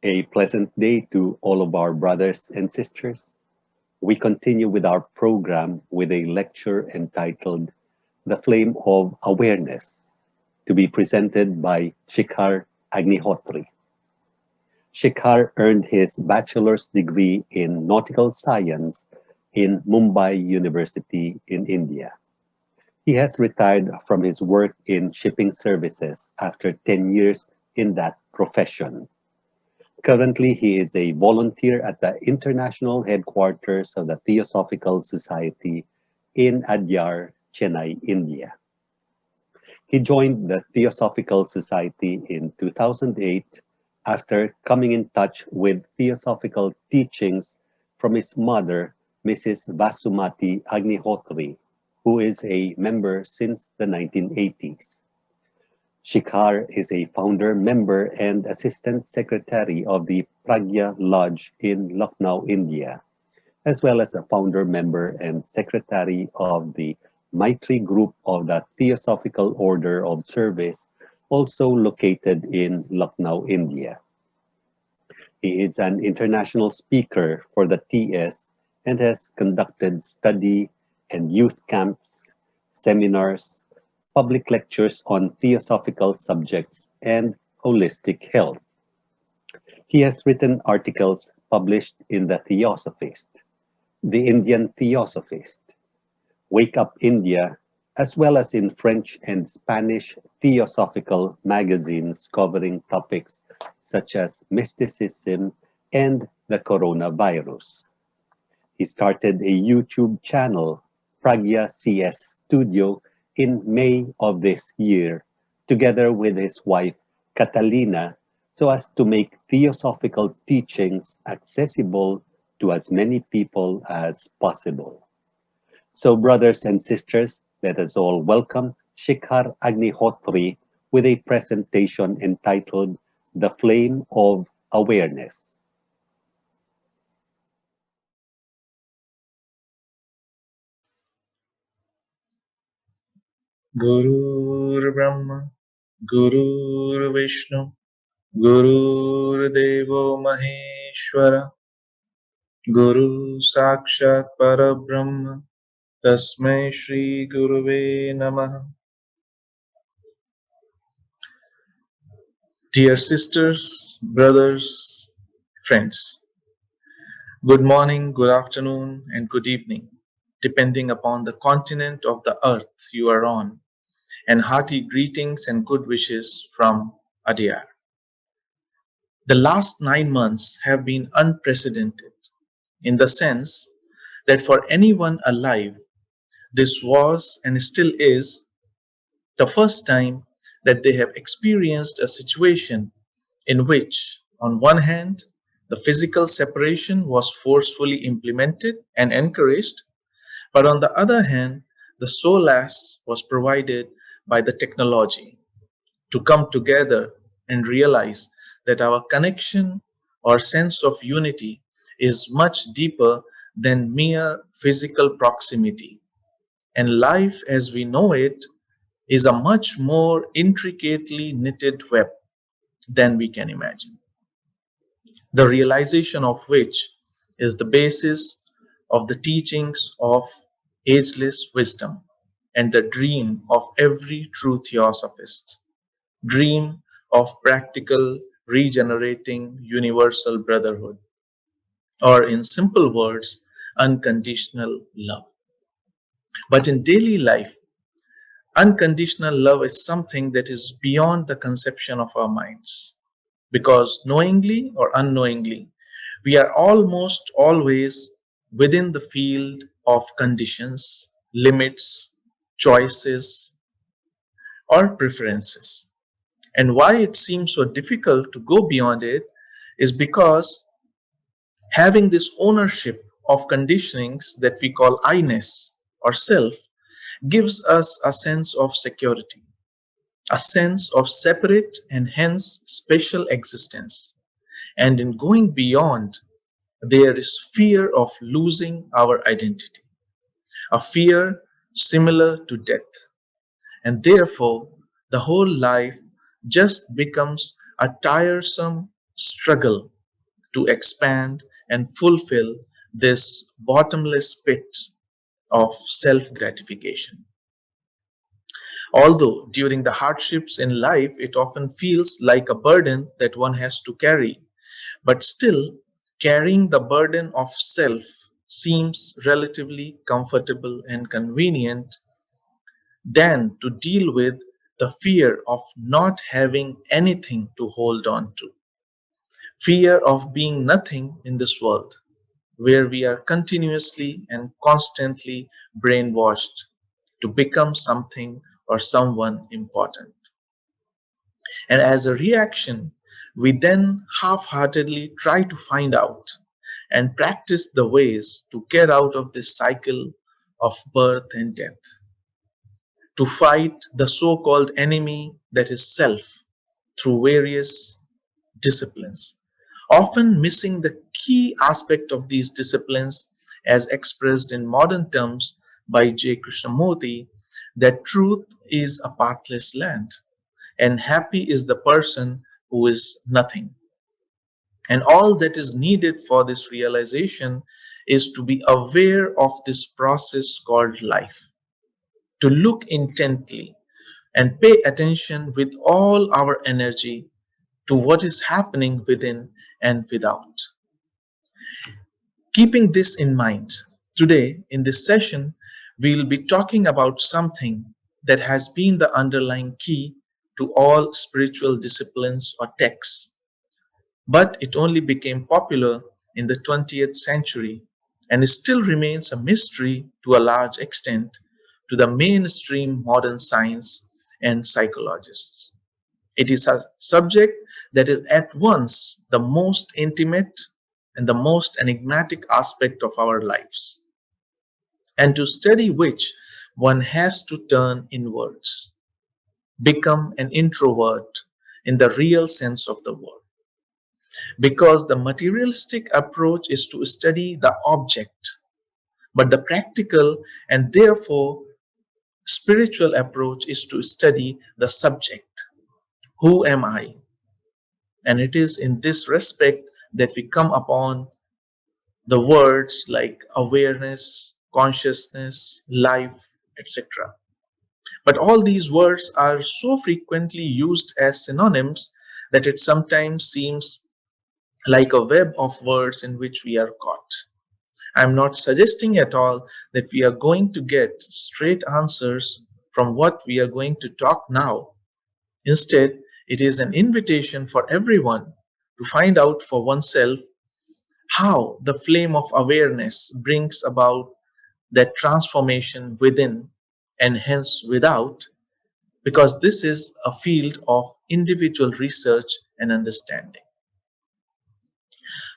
A pleasant day to all of our brothers and sisters. We continue with our program with a lecture entitled The Flame of Awareness, to be presented by Shikhar Agnihotri. Shikhar earned his bachelor's degree in nautical science in Mumbai University in India. He has retired from his work in shipping services after 10 years in that profession. Currently, he is a volunteer at the international headquarters of the Theosophical Society in Adyar, Chennai, India. He joined the Theosophical Society in 2008 after coming in touch with theosophical teachings from his mother, Mrs. Vasumati Agnihotri, who is a member since the 1980s. Shikhar is a founder, member, and assistant secretary of the Pragya Lodge in Lucknow, India, as well as a founder, member, and secretary of the Maitri group of the Theosophical Order of Service, also located in Lucknow, India. He is an international speaker for the TS and has conducted study and youth camps, seminars, public lectures on theosophical subjects and holistic health. He has written articles published in the Theosophist, the Indian Theosophist, Wake Up India, as well as in French and Spanish theosophical magazines covering topics such as mysticism and the coronavirus. He started a YouTube channel, Pragya CS Studio, in May of this year, together with his wife Catalina, so as to make theosophical teachings accessible to as many people as possible. So, brothers and sisters, let us all welcome Shikhar Agnihotri with a presentation entitled The Flame of Awareness. Gurur Brahma, Gurur Vishnu, Gurur Devo Maheshwara, Guru Sakshat Parabrahma, Tasmai Shri Guruve Namaha. Dear sisters, brothers, friends, good morning, good afternoon, and good evening, depending upon the continent of the earth you are on, and hearty greetings and good wishes from Adyar. The last 9 months have been unprecedented in the sense that for anyone alive, this was and still is the first time that they have experienced a situation in which, on one hand, the physical separation was forcefully implemented and encouraged, but on the other hand, the solace was provided by the technology to come together and realize that our connection or sense of unity is much deeper than mere physical proximity. And life as we know it is a much more intricately knitted web than we can imagine. The realization of which is the basis of the teachings of ageless wisdom and the dream of every true theosophist. Dream of practical, regenerating, universal brotherhood, or in simple words, unconditional love. But in daily life, unconditional love is something that is beyond the conception of our minds. Because knowingly or unknowingly, we are almost always within the field of conditions, limits, choices, or preferences. And why it seems so difficult to go beyond it is because having this ownership of conditionings that we call I-ness or self gives us a sense of security, a sense of separate and hence special existence. And in going beyond, there is fear of losing our identity, a fear similar to death. And therefore, the whole life just becomes a tiresome struggle to expand and fulfill this bottomless pit of self gratification. Although during the hardships in life it often feels like a burden that one has to carry, but still carrying the burden of self seems relatively comfortable and convenient than to deal with the fear of not having anything to hold on to, fear of being nothing in this world where we are continuously and constantly brainwashed to become something or someone important. And as a reaction, we then half heartedly try to find out and practice the ways to get out of this cycle of birth and death, to fight the so called enemy that is self through various disciplines, often missing the key aspect of these disciplines as expressed in modern terms by J. Krishnamurti, that truth is a pathless land and happy is the person who is nothing. And all that is needed for this realization is to be aware of this process called life, to look intently and pay attention with all our energy to what is happening within and without. Keeping this in mind, today in this session, we will be talking about something that has been the underlying key to all spiritual disciplines or texts, but it only became popular in the 20th century and it still remains a mystery to a large extent to the mainstream modern science and psychologists. It is a subject that is at once the most intimate and the most enigmatic aspect of our lives, and to study which one has to turn inwards, become an introvert in the real sense of the word. Because the materialistic approach is to study the object, but the practical and therefore spiritual approach is to study the subject. Who am I? And it is in this respect that we come upon the words like awareness, consciousness, life, etc. But all these words are so frequently used as synonyms that it sometimes seems like a web of words in which we are caught. I'm not suggesting at all that we are going to get straight answers from what we are going to talk now. Instead, it is an invitation for everyone to find out for oneself how the flame of awareness brings about that transformation within and hence without, because this is a field of individual research and understanding.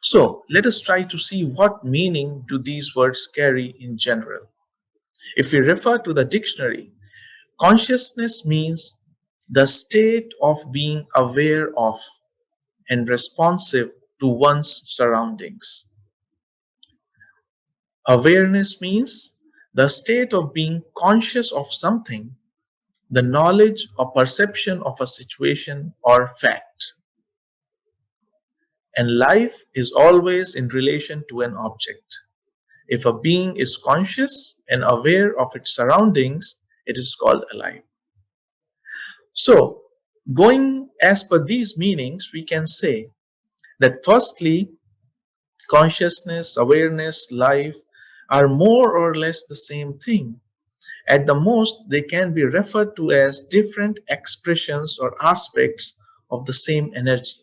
So let us try to see what meaning do these words carry in general. If we refer to the dictionary, consciousness means the state of being aware of and responsive to one's surroundings. Awareness means the state of being conscious of something, the knowledge or perception of a situation or fact. And life is always in relation to an object. If a being is conscious and aware of its surroundings, it is called alive. So, going as per these meanings, we can say that firstly, consciousness, awareness, life are more or less the same thing. At the most, they can be referred to as different expressions or aspects of the same energy.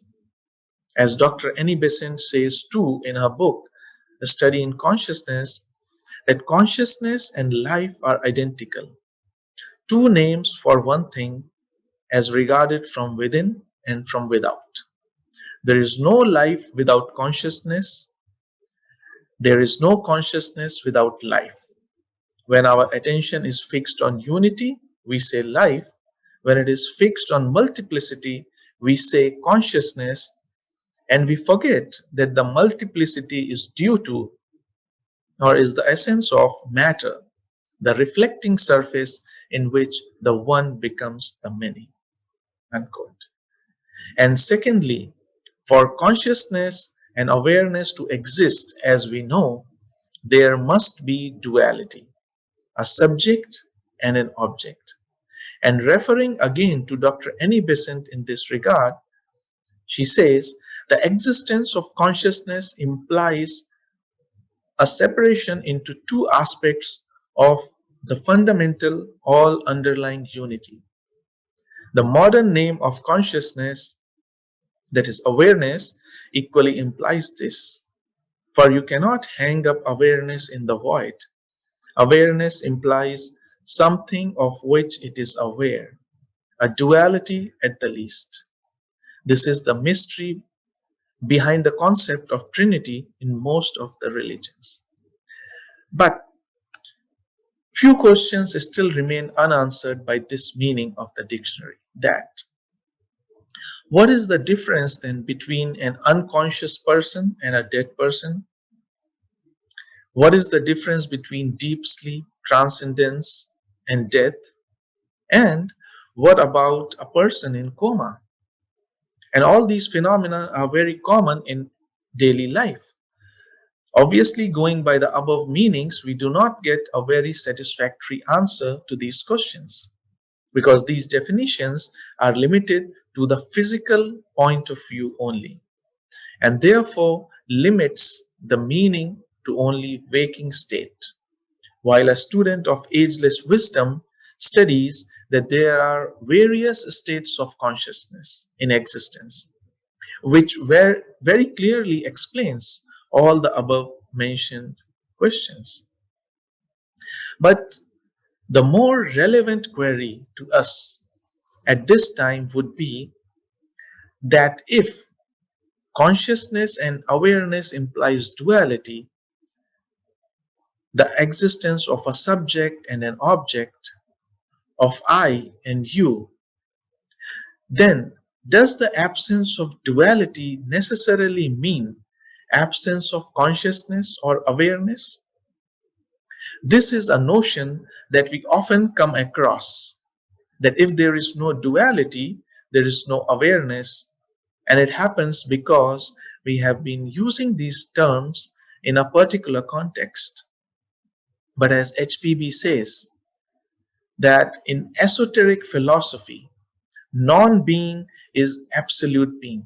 As Dr. Annie Besant says too in her book, A Study in Consciousness, that consciousness and life are identical. Two names for one thing as regarded from within and from without. There is no life without consciousness. There is no consciousness without life. When our attention is fixed on unity, we say life. When it is fixed on multiplicity, we say consciousness. And we forget that the multiplicity is due to or is the essence of matter, the reflecting surface in which the one becomes the many. Unquote. And secondly, for consciousness, and awareness to exist as we know, there must be duality, a subject and an object. And referring again to Dr. Annie Besant in this regard, she says the existence of consciousness implies a separation into two aspects of the fundamental, all underlying unity. The modern name of consciousness, that is awareness, equally implies this. For you cannot hang up awareness in the void. Awareness implies something of which it is aware, a duality at the least. This is the mystery behind the concept of Trinity in most of the religions. But few questions still remain unanswered by this meaning of the dictionary. That what is the difference then between an unconscious person and a dead person? What is the difference between deep sleep, transcendence, and death? And what about a person in coma? And all these phenomena are very common in daily life. Obviously, going by the above meanings, we do not get a very satisfactory answer to these questions because these definitions are limited to the physical point of view only and therefore limits the meaning to only waking state. While a student of ageless wisdom studies that there are various states of consciousness in existence, which very clearly explains all the above mentioned questions. But the more relevant query to us at this time would be that if consciousness and awareness implies duality, the existence of a subject and an object, of I and you, then does the absence of duality necessarily mean absence of consciousness or awareness? This is a notion that we often come across, that if there is no duality, there is no awareness, and it happens because we have been using these terms in a particular context. But as HPB says, that in esoteric philosophy, non-being is absolute being.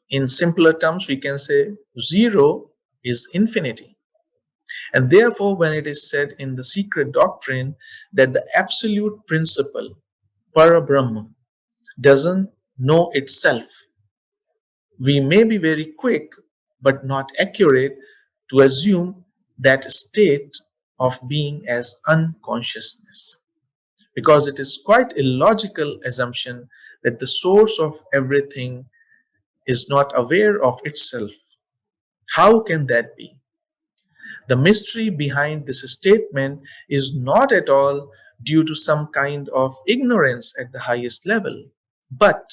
In simpler terms, we can say zero is infinity. And therefore, when it is said in the secret doctrine that the absolute principle, Parabrahma, doesn't know itself, we may be very quick but not accurate to assume that state of being as unconsciousness, because it is quite illogical assumption that the source of everything is not aware of itself. How can that be? The mystery behind this statement is not at all due to some kind of ignorance at the highest level, but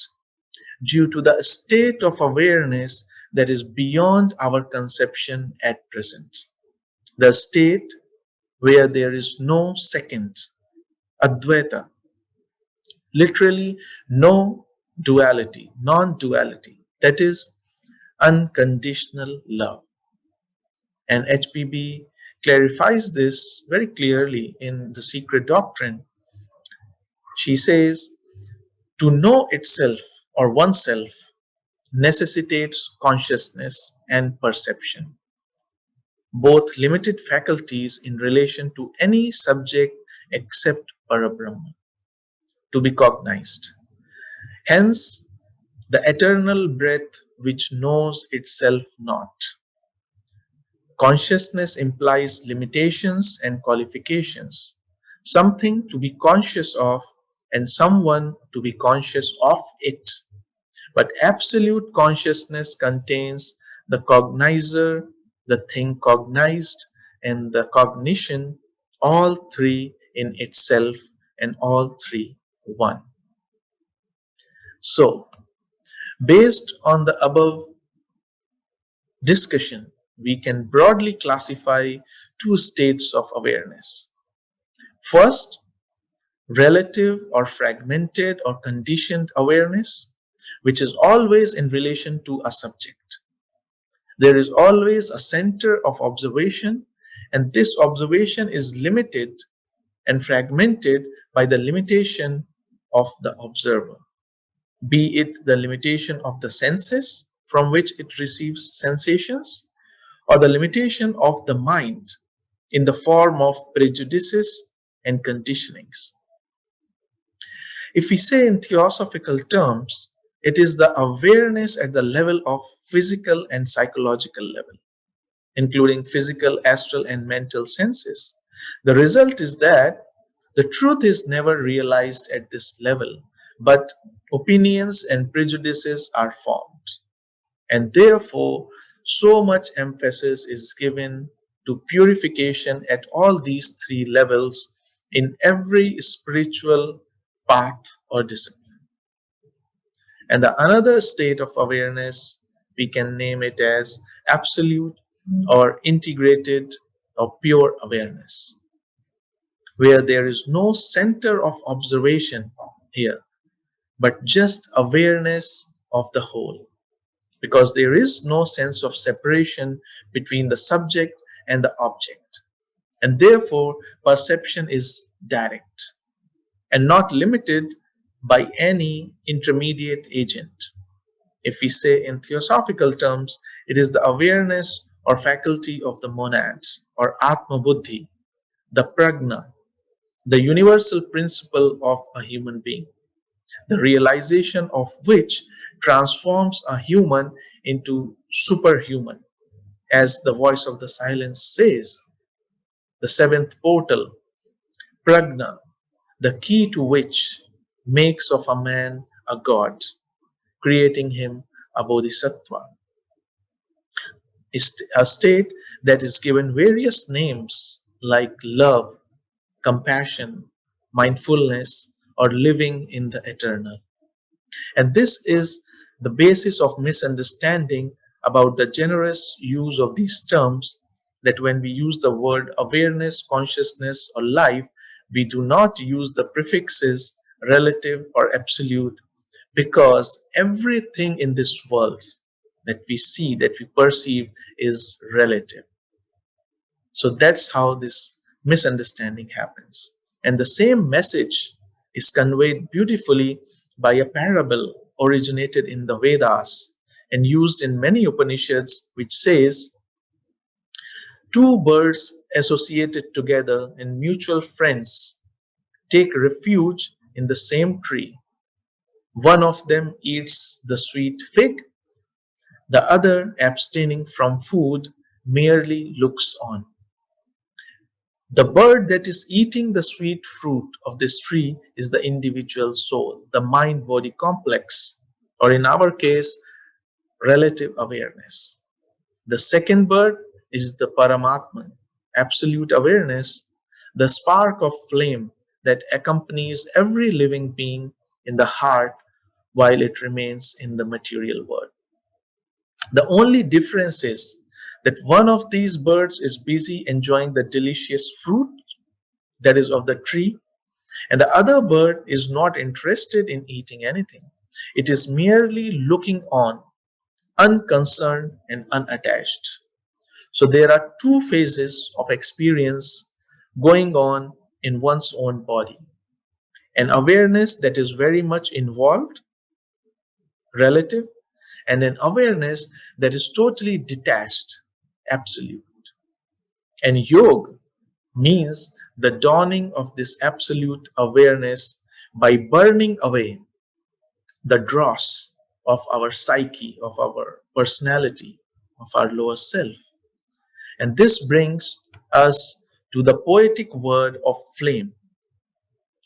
due to the state of awareness that is beyond our conception at present. The state where there is no second, Advaita, literally no duality, non-duality, that is unconditional love. And HPB clarifies this very clearly in The Secret Doctrine. She says, to know itself or oneself necessitates consciousness and perception, both limited faculties in relation to any subject except Parabrahma, to be cognized. Hence, the eternal breath which knows itself not. Consciousness implies limitations and qualifications, something to be conscious of and someone to be conscious of it. But absolute consciousness contains the cognizer, the thing cognized, and the cognition, all three in itself and all three one. So, based on the above discussion, we can broadly classify two states of awareness. First, relative or fragmented or conditioned awareness, which is always in relation to a subject. There is always a center of observation, and this observation is limited and fragmented by the limitation of the observer, be it the limitation of the senses from which it receives sensations, or the limitation of the mind in the form of prejudices and conditionings. If we say in theosophical terms, it is the awareness at the level of physical and psychological level, including physical, astral, and mental senses. The result is that the truth is never realized at this level, but opinions and prejudices are formed. And therefore, so much emphasis is given to purification at all these three levels in every spiritual path or discipline. And the another state of awareness, we can name it as absolute or integrated or pure awareness, where there is no center of observation here, but just awareness of the whole, because there is no sense of separation between the subject and the object. And therefore, perception is direct and not limited by any intermediate agent. If we say in theosophical terms, it is the awareness or faculty of the monad or Atma Buddhi, the prajna, the universal principle of a human being, the realization of which transforms a human into superhuman. As the voice of the silence says, the seventh portal, prajna, the key to which makes of a man a god, creating him a bodhisattva, is a state that is given various names like love, compassion, mindfulness, or living in the eternal. And this is the basis of misunderstanding about the generous use of these terms, that when we use the word awareness, consciousness, or life, we do not use the prefixes relative or absolute, because everything in this world that we see, that we perceive, is relative. So that's how this misunderstanding happens. And the same message is conveyed beautifully by a parable originated in the Vedas and used in many Upanishads, which says, two birds associated together and mutual friends take refuge in the same tree. One of them eats the sweet fig, the other, abstaining from food, merely looks on. The bird that is eating the sweet fruit of this tree is the individual soul, the mind body complex, or in our case, relative awareness. The second bird is the Paramatman, absolute awareness, the spark of flame that accompanies every living being in the heart while it remains in the material world. The only difference is that one of these birds is busy enjoying the delicious fruit that is of the tree, and the other bird is not interested in eating anything. It is merely looking on, unconcerned and unattached. So there are two phases of experience going on in one's own body: an awareness that is very much involved, relative, and an awareness that is totally detached, absolute. And yoga means the dawning of this absolute awareness by burning away the dross of our psyche, of our personality, of our lower self. And this brings us to the poetic word of flame,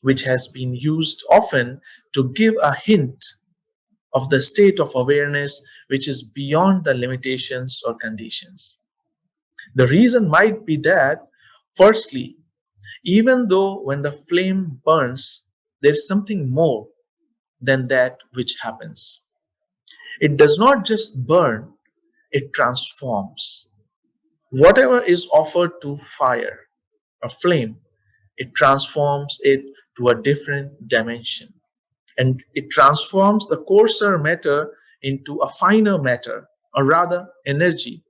which has been used often to give a hint of the state of awareness which is beyond the limitations or conditions. The reason might be that, firstly, even though when the flame burns, there is something more than that which happens. It does not just burn, it transforms. Whatever is offered to fire, a flame, it transforms it to a different dimension. And it transforms the coarser matter into a finer matter or rather energy.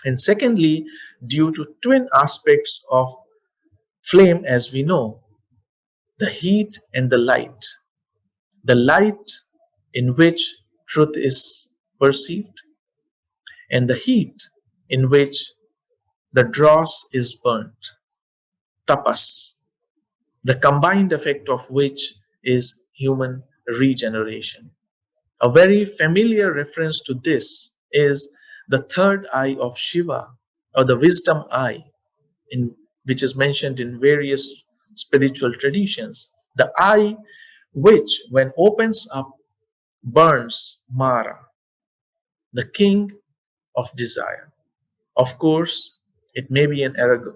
And secondly, due to twin aspects of flame, as we know, the heat and the light. The light in which truth is perceived, and the heat in which the dross is burnt, tapas, the combined effect of which is human regeneration. A very familiar reference to this is the third eye of Shiva, or the wisdom eye, in which is mentioned in various spiritual traditions. The eye which, when opens up, burns Mara, the king of desire. Of course, it may be an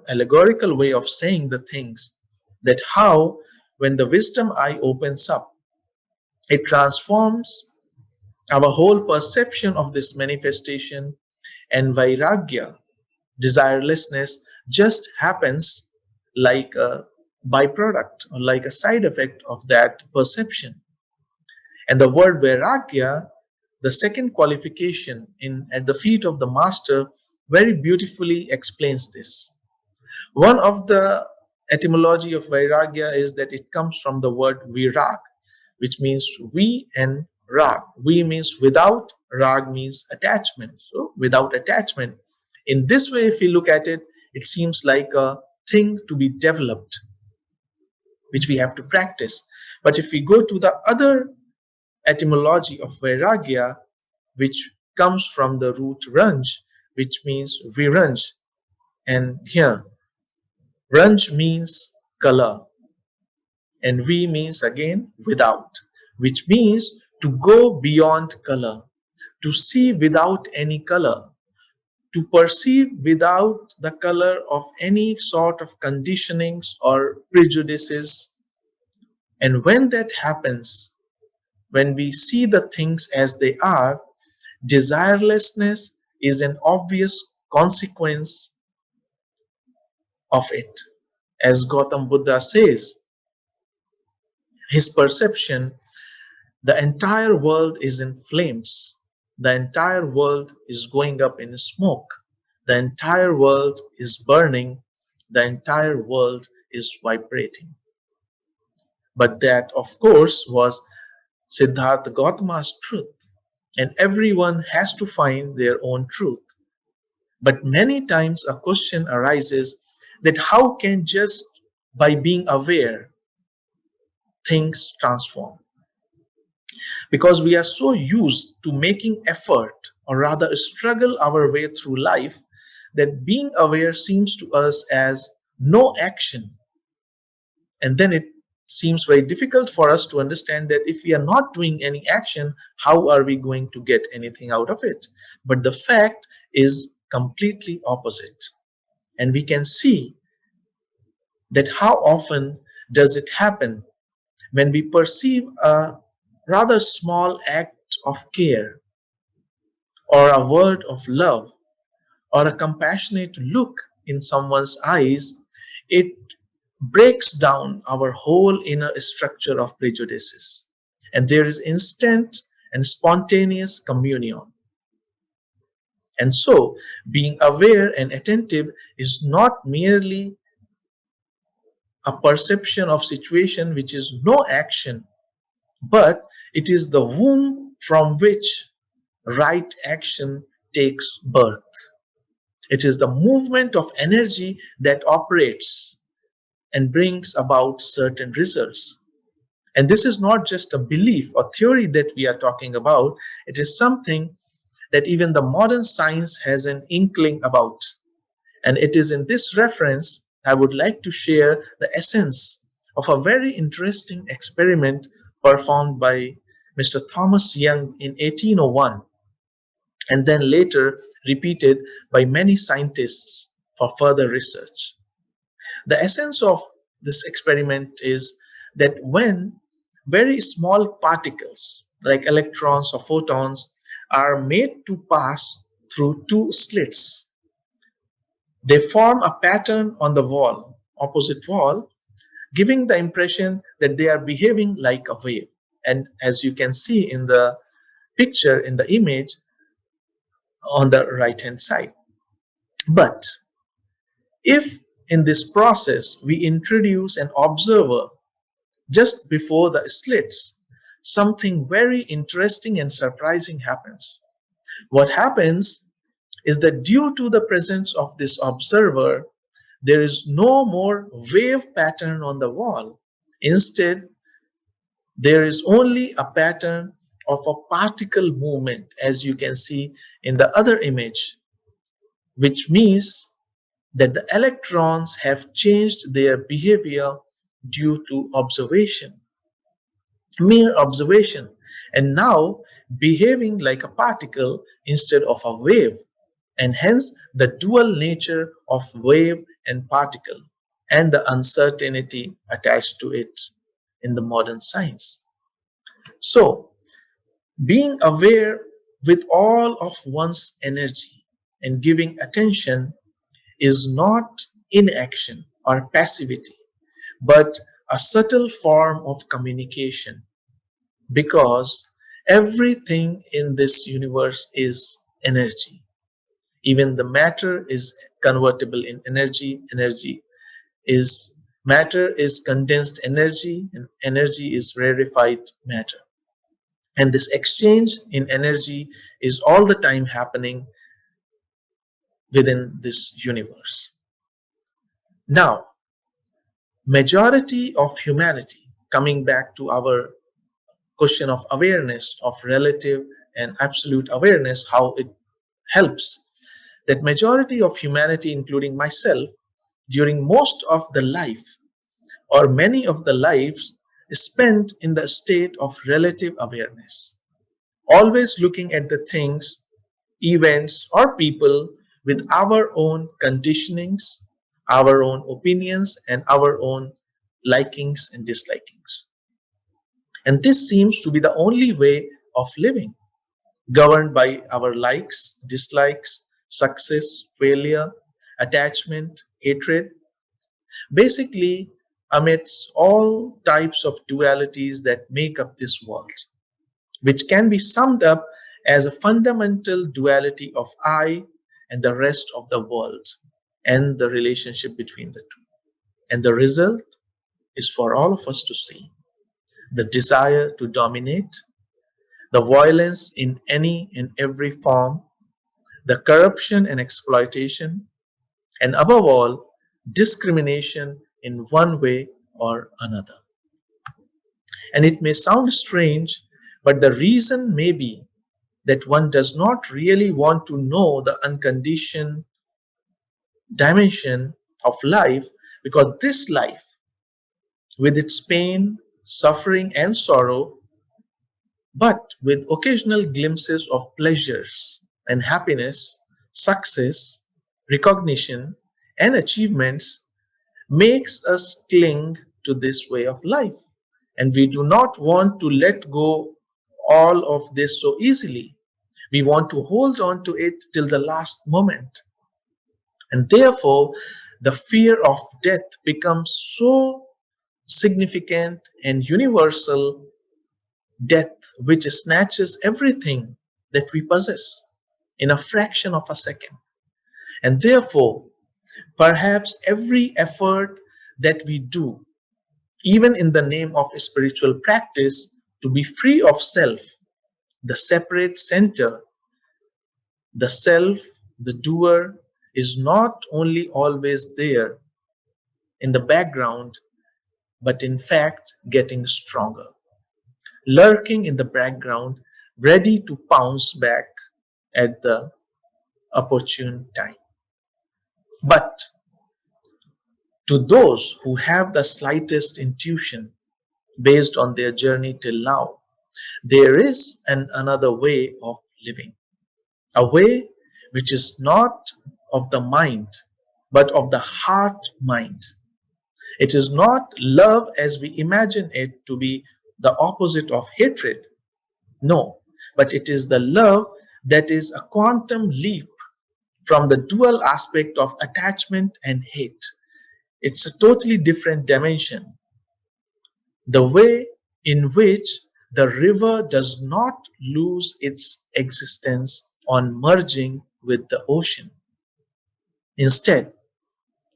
allegorical way of saying the things that how, when the wisdom eye opens up, it transforms our whole perception of this manifestation, and vairagya, desirelessness, just happens like a byproduct or like a side effect of that perception. And the word vairagya, the second qualification in at the feet of the master, very beautifully explains this. One of the etymology of vairagya is that it comes from the word virag, which means we, and rag. We means without, rag means attachment. So without attachment. In this way, if we look at it, it seems like a thing to be developed, which we have to practice. But if we go to the other etymology of vairagya, which comes from the root ranj, which means viranj, and here ranj means color, and vi means again without, which means to go beyond color, to see without any color, to perceive without the color of any sort of conditionings or prejudices. And when that happens, when we see the things as they are, desirelessness is an obvious consequence of it. As Gautam Buddha says, his perception, the entire world is in flames. The entire world is going up in smoke. The entire world is burning. The entire world is vibrating. But that, of course, was Siddhartha Gautama's truth. And everyone has to find their own truth. But many times a question arises that how can just by being aware things transform? Because we are so used to making effort, or rather struggle our way through life, that being aware seems to us as no action. And then it seems very difficult for us to understand that if we are not doing any action, how are we going to get anything out of it? But the fact is completely opposite. And we can see that how often does it happen when we perceive a rather small act of care, or a word of love, or a compassionate look in someone's eyes, it breaks down our whole inner structure of prejudices. And there is instant and spontaneous communion. And so, being aware and attentive is not merely a perception of situation which is no action, but it is the womb from which right action takes birth. It is the movement of energy that operates and brings about certain results. And this is not just a belief or theory that we are talking about, it is something that even the modern science has an inkling about. And it is in this reference I would like to share the essence of a very interesting experiment performed by Mr. Thomas Young in 1801, and then later repeated by many scientists for further research. The essence of this experiment is that when very small particles like electrons or photons are made to pass through two slits, they form a pattern on the wall, opposite wall, giving the impression that they are behaving like a wave. And as you can see in the picture, in the image, on the right hand side. But if in this process we introduce an observer just before the slits, something very interesting and surprising happens. What happens is that due to the presence of this observer, there is no more wave pattern on the wall. Instead, there is only a pattern of a particle movement, as you can see in the other image, which means that the electrons have changed their behavior due to observation, mere observation, and now behaving like a particle instead of a wave, and hence the dual nature of wave and particle and the uncertainty attached to it in the modern science. So, being aware with all of one's energy and giving attention is not inaction or passivity, but a subtle form of communication, because everything in this universe is energy. Even the matter is convertible in energy. Matter is condensed energy, and energy is rarefied matter. And this exchange in energy is all the time happening within this universe. Now, majority of humanity, coming back to our question of awareness, of relative and absolute awareness, how it helps, that majority of humanity, including myself, during most of the life or many of the lives, is spent in the state of relative awareness, always looking at the things, events, or people with our own conditionings, our own opinions, and our own likings and dislikings. And this seems to be the only way of living, governed by our likes, dislikes, success, failure, attachment, hatred, basically amidst all types of dualities that make up this world, which can be summed up as a fundamental duality of I and the rest of the world and the relationship between the two. And the result is for all of us to see the desire to dominate, the violence in any and every form, the corruption and exploitation, and above all, discrimination in one way or another. And it may sound strange, but the reason may be that one does not really want to know the unconditioned dimension of life, because this life, with its pain, suffering, and sorrow, but with occasional glimpses of pleasures and happiness, success, recognition, and achievements, makes us cling to this way of life. And we do not want to let go all of this so easily. We want to hold on to it till the last moment. And therefore, the fear of death becomes so significant and universal, death which snatches everything that we possess in a fraction of a second. And therefore, perhaps every effort that we do, even in the name of spiritual practice, to be free of self, the separate center, the self, the doer, is not only always there in the background, but in fact getting stronger, lurking in the background, ready to pounce back at the opportune time. But to those who have the slightest intuition based on their journey till now, there is another way of living, a way which is not of the mind, but of the heart mind. It is not love as we imagine it to be the opposite of hatred. No, but it is the love that is a quantum leap from the dual aspect of attachment and hate. It's a totally different dimension. The way in which the river does not lose its existence on merging with the ocean. Instead,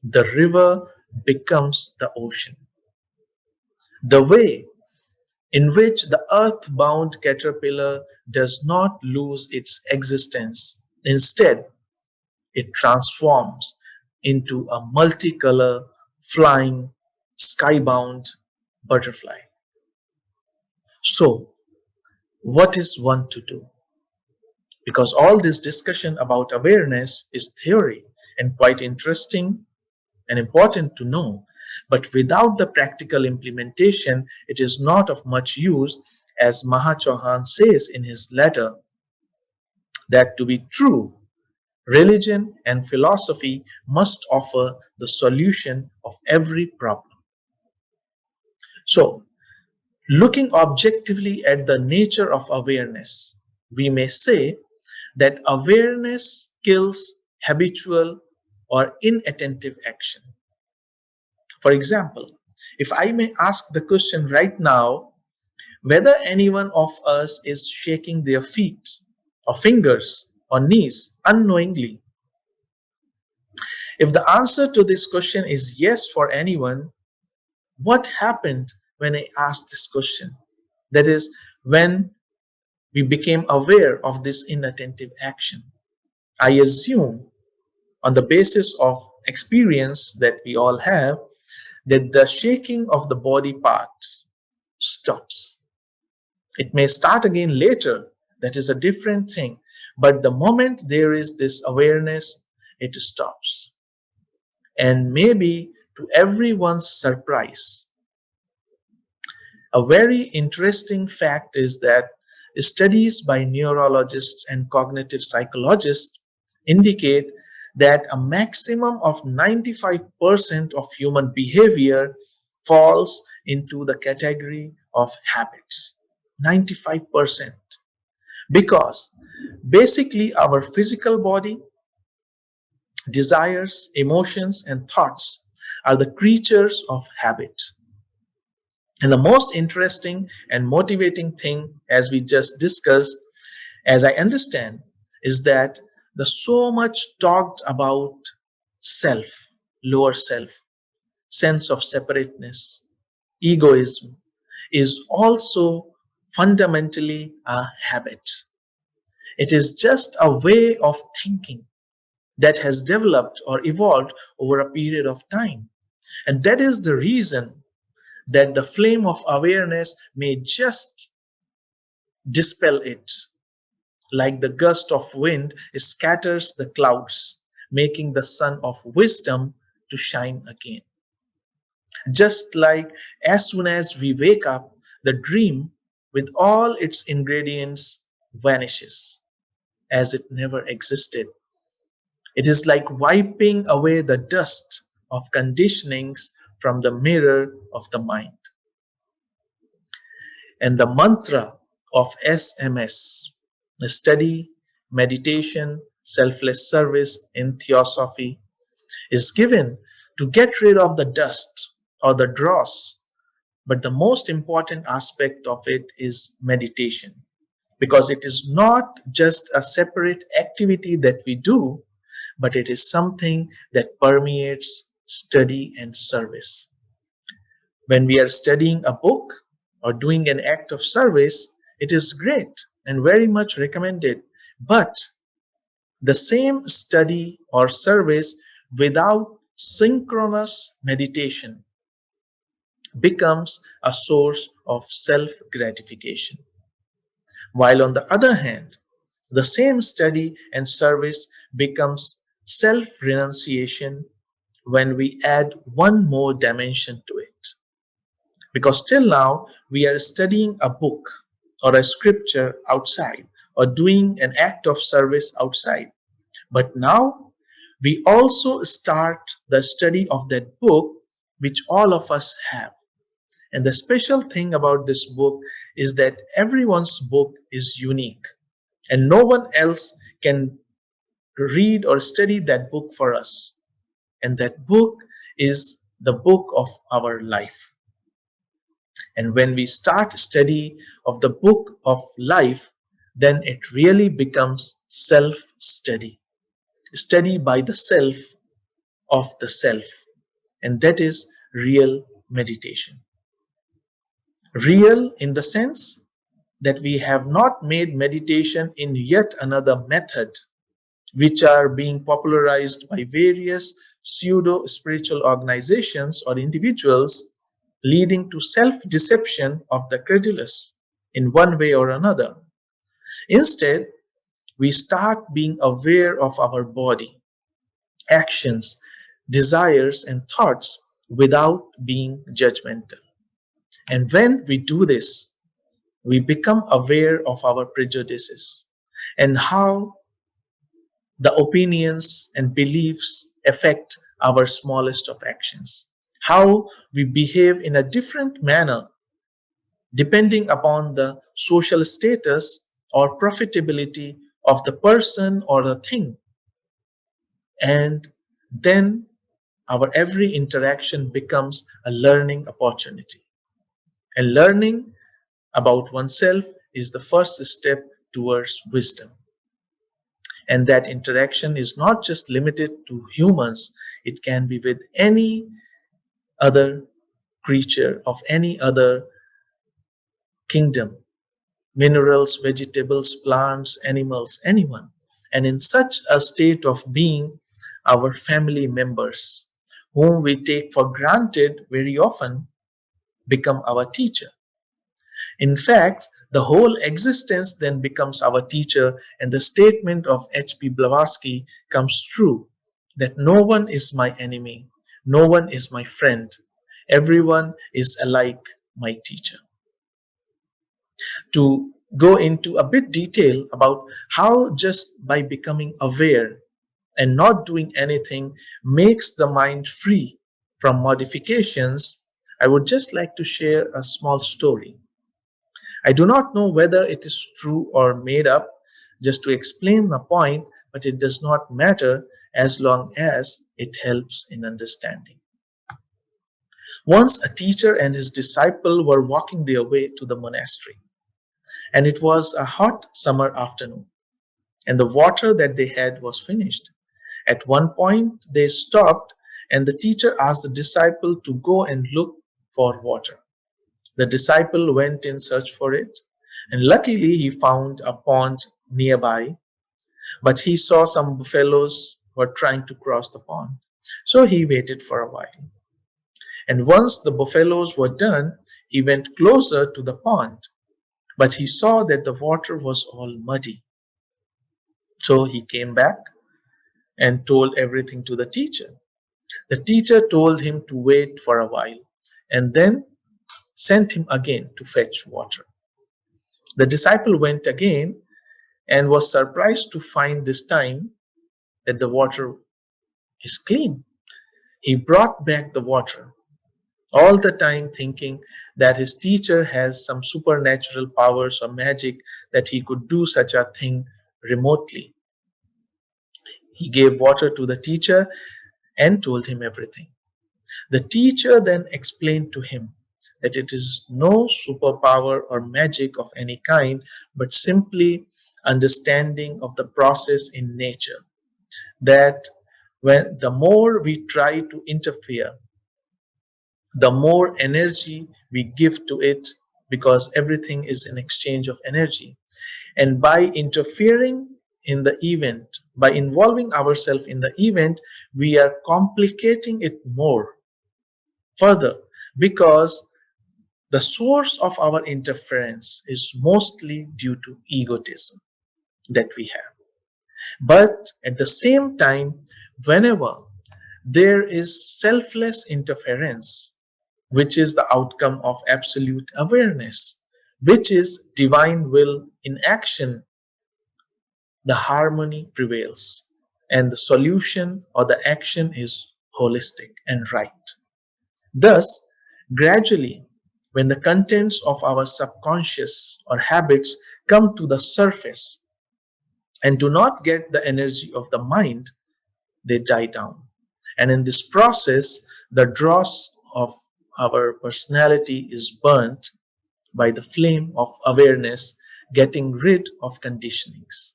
the river becomes the ocean. The way in which the earth-bound caterpillar does not lose its existence. Instead, it transforms into a multicolor, flying, skybound butterfly. So, what is one to do? Because all this discussion about awareness is theory and quite interesting and important to know. But without the practical implementation, it is not of much use, as Maha Chauhan says in his letter, that to be true, religion and philosophy must offer the solution of every problem. So, looking objectively at the nature of awareness, we may say that awareness kills habitual or inattentive action. For example, if I may ask the question right now, whether any one of us is shaking their feet or fingers or knees unknowingly, if the answer to this question is yes for anyone, what happened when I asked this question? That is, when we became aware of this inattentive action. I assume, on the basis of experience that we all have, that the shaking of the body parts stops. It may start again later, that is a different thing. But the moment there is this awareness, it stops. And maybe to everyone's surprise, a very interesting fact is that studies by neurologists and cognitive psychologists indicate that a maximum of 95% of human behavior falls into the category of habits. 95%. Because basically our physical body, desires, emotions, and thoughts are the creatures of habit. And the most interesting and motivating thing, as we just discussed, as I understand, is that the so much talked about self, lower self, sense of separateness, egoism, is also fundamentally a habit. It is just a way of thinking that has developed or evolved over a period of time. And that is the reason that the flame of awareness may just dispel it, like the gust of wind scatters the clouds, making the sun of wisdom to shine again. Just like as soon as we wake up, the dream with all its ingredients vanishes as it never existed. It is like wiping away the dust of conditionings from the mirror of the mind. And the mantra of SMS, the study, meditation, selfless service in Theosophy, is given to get rid of the dust or the dross. But the most important aspect of it is meditation, because it is not just a separate activity that we do, but it is something that permeates study and service. When we are studying a book or doing an act of service, it is great and very much recommended. But the same study or service without synchronous meditation becomes a source of self gratification. While on the other hand, the same study and service becomes self renunciation when we add one more dimension to it. Because till now, we are studying a book or a scripture outside or doing an act of service outside. But now, we also start the study of that book which all of us have. And the special thing about this book is that everyone's book is unique, and no one else can read or study that book for us. And that book is the book of our life. And when we start study of the book of life, then it really becomes self-study. Study by the self of the self. And that is real meditation. Real in the sense that we have not made meditation in yet another method, which are being popularized by various pseudo spiritual organizations or individuals, leading to self deception of the credulous in one way or another. Instead, we start being aware of our body, actions, desires, and thoughts without being judgmental. And when we do this, we become aware of our prejudices and how the opinions and beliefs affect our smallest of actions, how we behave in a different manner depending upon the social status or profitability of the person or the thing. And then our every interaction becomes a learning opportunity. And learning about oneself is the first step towards wisdom. And that interaction is not just limited to humans, it can be with any other creature of any other kingdom, minerals, vegetables, plants, animals, anyone. And in such a state of being, our family members, whom we take for granted very often, become our teacher. In fact, the whole existence then becomes our teacher, and the statement of H.P. Blavatsky comes true that no one is my enemy, no one is my friend, everyone is alike my teacher. To go into a bit detail about how just by becoming aware and not doing anything makes the mind free from modifications, I would just like to share a small story. I do not know whether it is true or made up just to explain the point, but it does not matter as long as it helps in understanding. Once a teacher and his disciple were walking their way to the monastery, and it was a hot summer afternoon, and the water that they had was finished. At one point, they stopped, and the teacher asked the disciple to go and look for water. The disciple went in search for it, and luckily he found a pond nearby, but he saw some buffaloes were trying to cross the pond. So he waited for a while. And once the buffaloes were done, he went closer to the pond, but he saw that the water was all muddy. So he came back and told everything to the teacher. The teacher told him to wait for a while and then sent him again to fetch water. The disciple went again and was surprised to find this time that the water is clean. He brought back the water, all the time thinking that his teacher has some supernatural powers or magic that he could do such a thing remotely. He gave water to the teacher and told him everything. The teacher then explained to him that it is no superpower or magic of any kind, but simply understanding of the process in nature. That when the more we try to interfere, the more energy we give to it, because everything is an exchange of energy. And by interfering in the event, by involving ourselves in the event, we are complicating it more further, because the source of our interference is mostly due to egotism that we have. But at the same time, whenever there is selfless interference, which is the outcome of absolute awareness, which is divine will in action, the harmony prevails and the solution or the action is holistic and right. Thus, gradually, when the contents of our subconscious or habits come to the surface and do not get the energy of the mind, they die down. And in this process, the dross of our personality is burnt by the flame of awareness, getting rid of conditionings.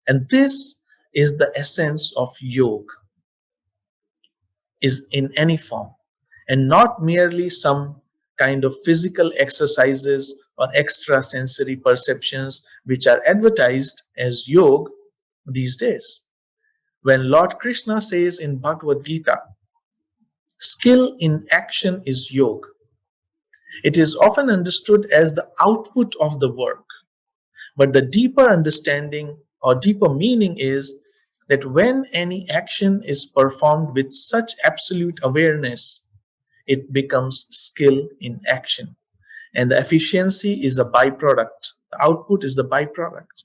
And this is the essence of yoga, is in any form, and not merely some kind of physical exercises or extra sensory perceptions which are advertised as yoga these days. When Lord Krishna says in Bhagavad Gita, skill in action is yoga, it is often understood as the output of the work. But the deeper understanding or deeper meaning is that when any action is performed with such absolute awareness, it becomes skill in action. And the efficiency is a byproduct. The output is the byproduct.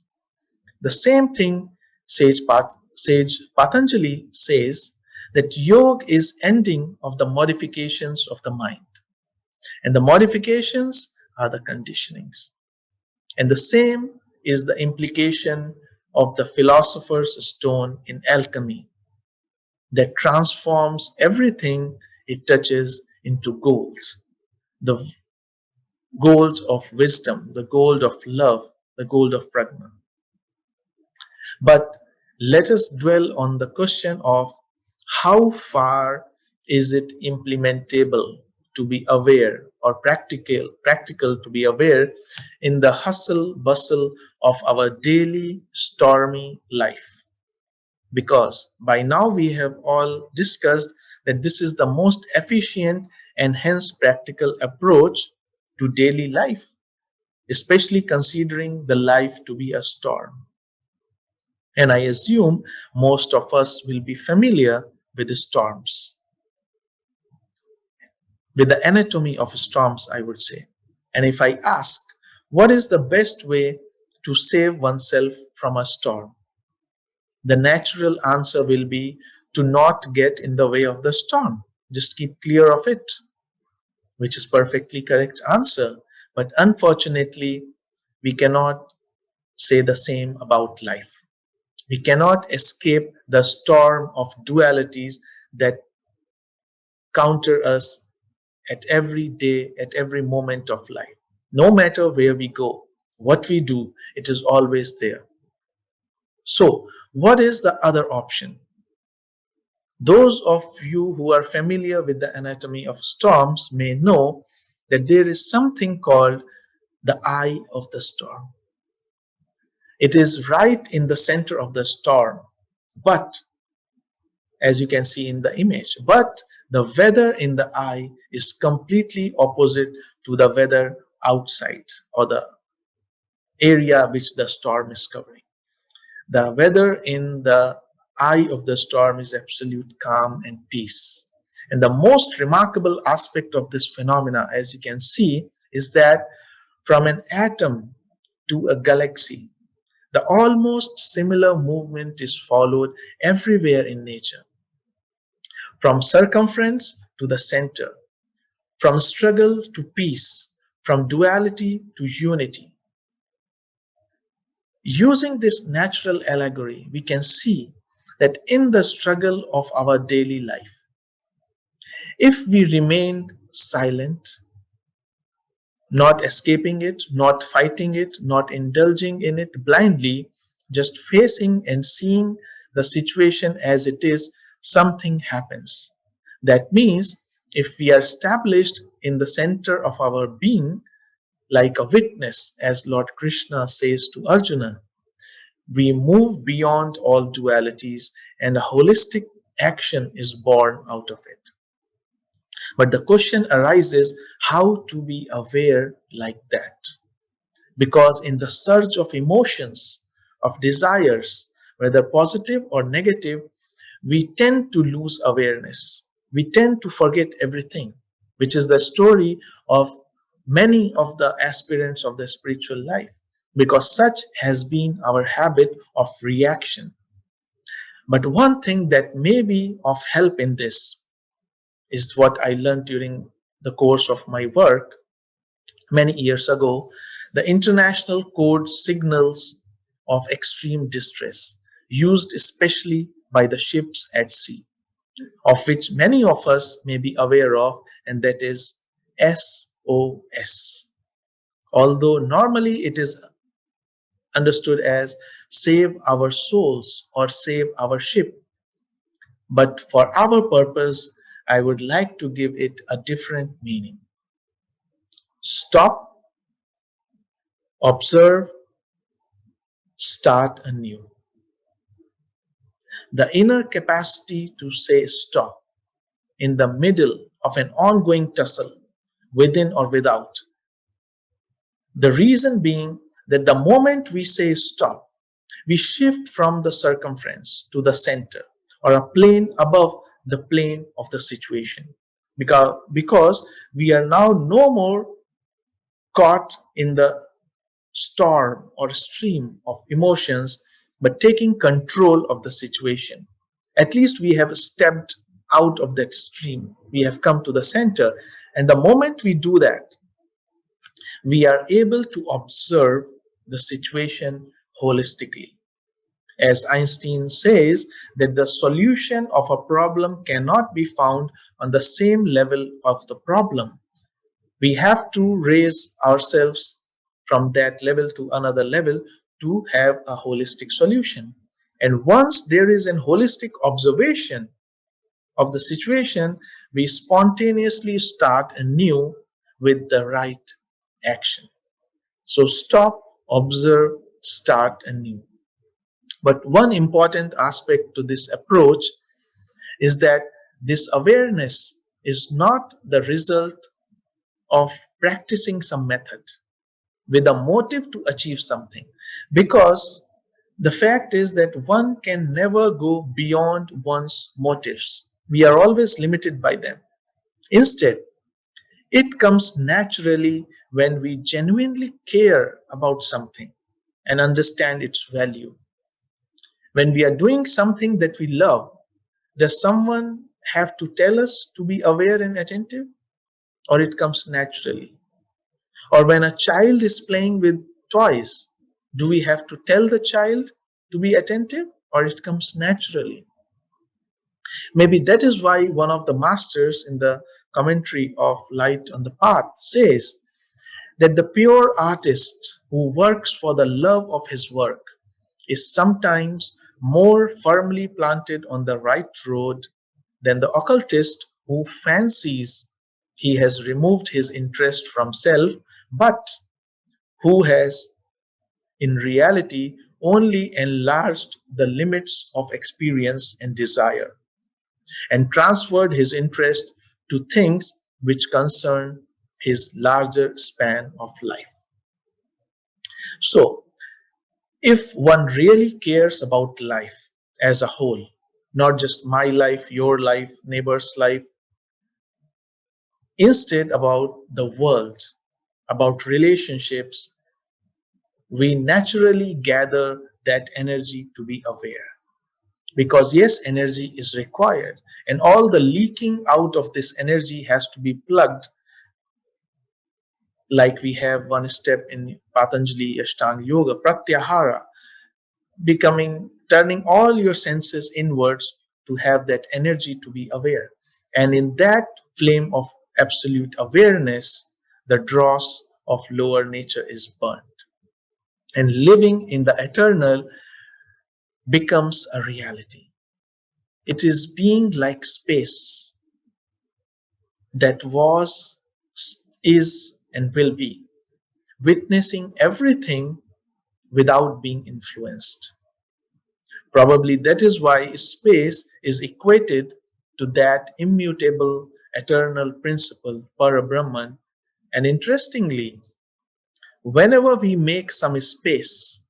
The same thing Sage Patanjali says that yoga is ending of the modifications of the mind. And the modifications are the conditionings. And the same is the implication of the philosopher's stone in alchemy that transforms everything it touches into golds. The gold of wisdom, the gold of love, the gold of pragna. But let us dwell on the question of how far is it implementable to be aware, or practical to be aware in the hustle bustle of our daily stormy life. Because by now we have all discussed that this is the most efficient and hence practical approach to daily life, especially considering the life to be a storm. And I assume most of us will be familiar with the storms, with the anatomy of storms, I would say. And if I ask, what is the best way to save oneself from a storm? The natural answer will be to not get in the way of the storm. Just keep clear of it, which is perfectly correct answer. But unfortunately, we cannot say the same about life. We cannot escape the storm of dualities that counter us at every day, at every moment of life. No matter where we go, what we do, it is always there. So, what is the other option? Those of you who are familiar with the anatomy of storms may know that there is something called the eye of the storm. It is right in the center of the storm, but as you can see in the image, but the weather in the eye is completely opposite to the weather outside, or the area which the storm is covering. The weather in the eye of the storm is absolute calm and peace. And the most remarkable aspect of this phenomena, as you can see, is that from an atom to a galaxy, the almost similar movement is followed everywhere in nature. From circumference to the center, from struggle to peace, from duality to unity. Using this natural allegory, we can see that in the struggle of our daily life, if we remain silent, not escaping it, not fighting it, not indulging in it blindly, just facing and seeing the situation as it is, something happens. That means if we are established in the center of our being, like a witness, as Lord Krishna says to Arjuna, we move beyond all dualities and a holistic action is born out of it. But the question arises how to be aware like that. Because in the surge of emotions, of desires, whether positive or negative, we tend to lose awareness. We tend to forget everything, which is the story of many of the aspirants of the spiritual life, because such has been our habit of reaction. But one thing that may be of help in this is what I learned during the course of my work many years ago, the international code signals of extreme distress, used especially by the ships at sea, of which many of us may be aware of, and that is SOS. Although normally it is understood as save our souls or save our ship. But for our purpose, I would like to give it a different meaning. Stop, observe, start anew. The inner capacity to say stop in the middle of an ongoing tussle, within or without. The reason being that the moment we say stop, we shift from the circumference to the center or a plane above the plane of the situation. Because we are now no more caught in the storm or stream of emotions, but taking control of the situation. At least we have stepped out of that stream. We have come to the center. And the moment we do that, we are able to observe the situation holistically. As Einstein says, that the solution of a problem cannot be found on the same level of the problem. We have to raise ourselves from that level to another level to have a holistic solution. And once there is a holistic observation of the situation, we spontaneously start anew with the right action. So stop, observe, start anew. But one important aspect to this approach is that this awareness is not the result of practicing some method with a motive to achieve something. Because the fact is that one can never go beyond one's motives. We are always limited by them. Instead, it comes naturally when we genuinely care about something and understand its value. When we are doing something that we love, does someone have to tell us to be aware and attentive? Or it comes naturally? Or when a child is playing with toys, do we have to tell the child to be attentive? Or it comes naturally? Maybe that is why one of the masters in the commentary of Light on the Path says that the pure artist who works for the love of his work is sometimes more firmly planted on the right road than the occultist who fancies he has removed his interest from self, but who has in reality only enlarged the limits of experience and desire and transferred his interest to things which concern his larger span of life. So, if one really cares about life as a whole, not just my life, your life, neighbor's life, instead about the world, about relationships, we naturally gather that energy to be aware. Because yes, energy is required, and all the leaking out of this energy has to be plugged, like we have one step in Patanjali Ashtanga Yoga, Pratyahara, turning all your senses inwards to have that energy to be aware. And in that flame of absolute awareness, the dross of lower nature is burned. And living in the eternal becomes a reality. It is being like space that was, is, and will be, witnessing everything without being influenced. Probably that is why space is equated to that immutable, eternal principle, Parabrahman. And interestingly, whenever we make some space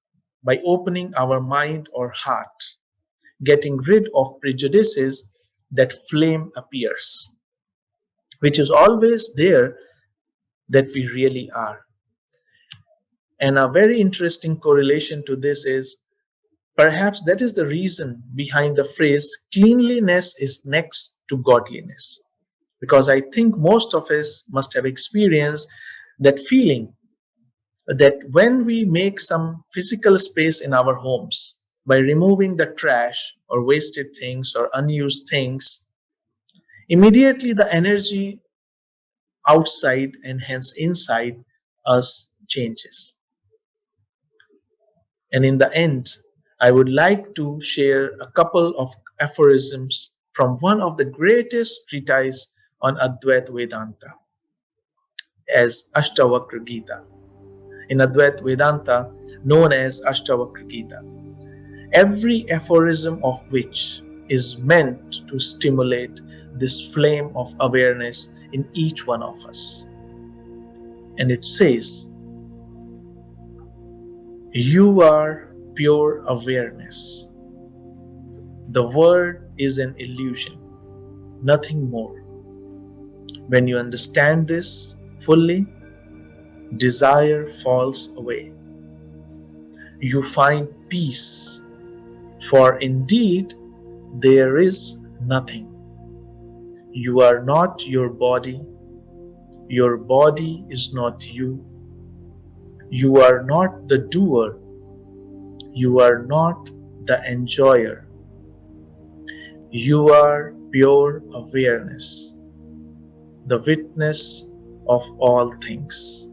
by opening our mind or heart, getting rid of prejudices, that flame appears, which is always there that we really are. And a very interesting correlation to this is perhaps that is the reason behind the phrase cleanliness is next to godliness. Because I think most of us must have experienced that feeling that when we make some physical space in our homes by removing the trash or wasted things or unused things, immediately the energy outside and hence inside us changes. And in the end, I would like to share a couple of aphorisms from one of the greatest treatises on Advaita Vedanta, as Ashtavakra Gita. In Advaita Vedanta, known as Ashtavakra Gita, every aphorism of which is meant to stimulate this flame of awareness in each one of us. And it says, "You are pure awareness. The world is an illusion, nothing more. When you understand this fully, desire falls away. You find peace, for indeed there is nothing. You are not your body is not you. You are not the doer, you are not the enjoyer. You are pure awareness, the witness of all things.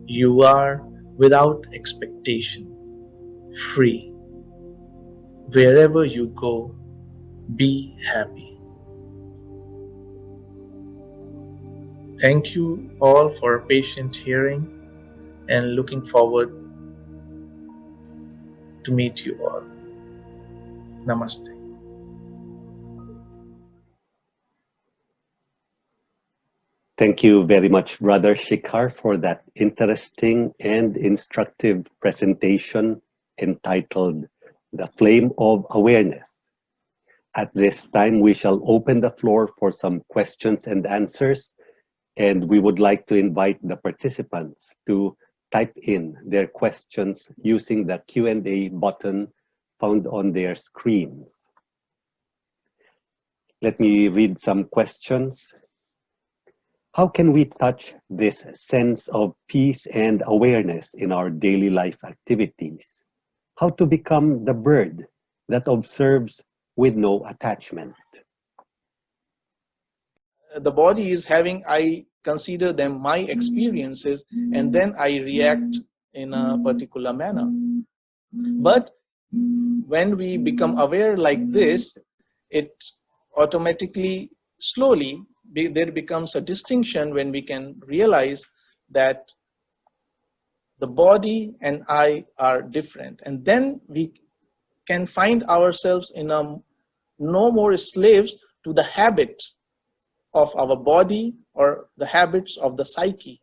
You are without expectation, free. Wherever you go, be happy." Thank you all for patient hearing and looking forward to meet you all. Namaste. Thank you very much, Brother Shikhar, for that interesting and instructive presentation entitled The Flame of Awareness. At this time, we shall open the floor for some questions and answers, and we would like to invite the participants to type in their questions using the Q&A button found on their screens. Let me read some questions. How can we touch this sense of peace and awareness in our daily life activities? How to become the bird that observes with no attachment? The body is having, I consider them my experiences, and then I react in a particular manner. But when we become aware like this, it automatically, slowly, there becomes a distinction when we can realize that the body and I are different. And then we can find ourselves in a no more slaves to the habit of our body or the habits of the psyche.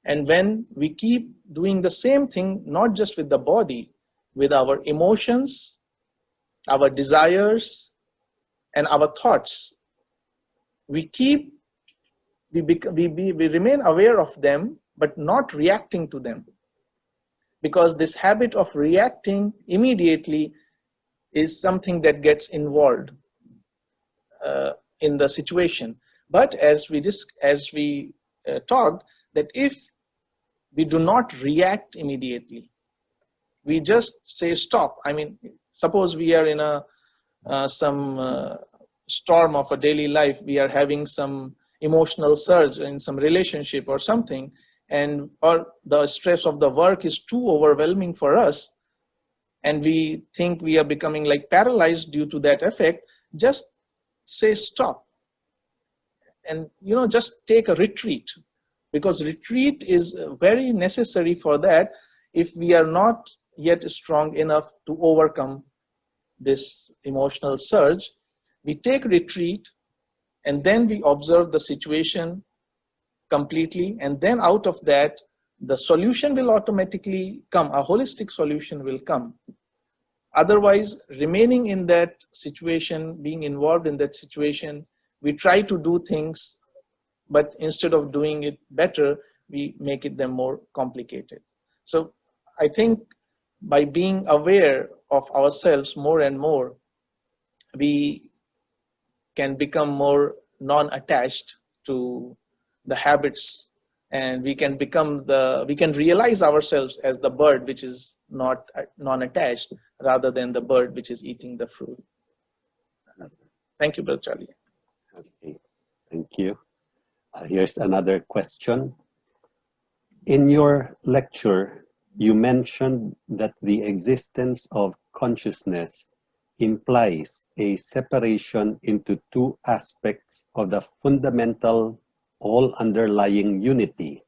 And when we keep doing the same thing, not just with the body, with our emotions, our desires, and our thoughts, we remain aware of them, but not reacting to them. Because this habit of reacting immediately is something that gets involved in the situation. But as we talked, that if we do not react immediately, we just say stop. I mean, suppose we are in some storm of a daily life, we are having some emotional surge in some relationship or something, or the stress of the work is too overwhelming for us, and we think we are becoming like paralyzed due to that effect, just say stop. And just take a retreat, because retreat is very necessary for that if we are not yet strong enough to overcome this emotional surge. We take retreat, and then we observe the situation completely, and then out of that the solution will automatically come, a holistic solution will come. Otherwise, remaining in that situation, being involved in that situation, we try to do things, but instead of doing it better, we make it them more complicated. So I think by being aware of ourselves more and more, we can become more non-attached to the habits, and we can realize ourselves as the bird which is not non-attached, rather than the bird which is eating the fruit. Thank you, Brother Charlie. Okay, thank you. Here's another question. In your lecture, You mentioned that the existence of consciousness implies a separation into two aspects of the fundamental, all underlying unity,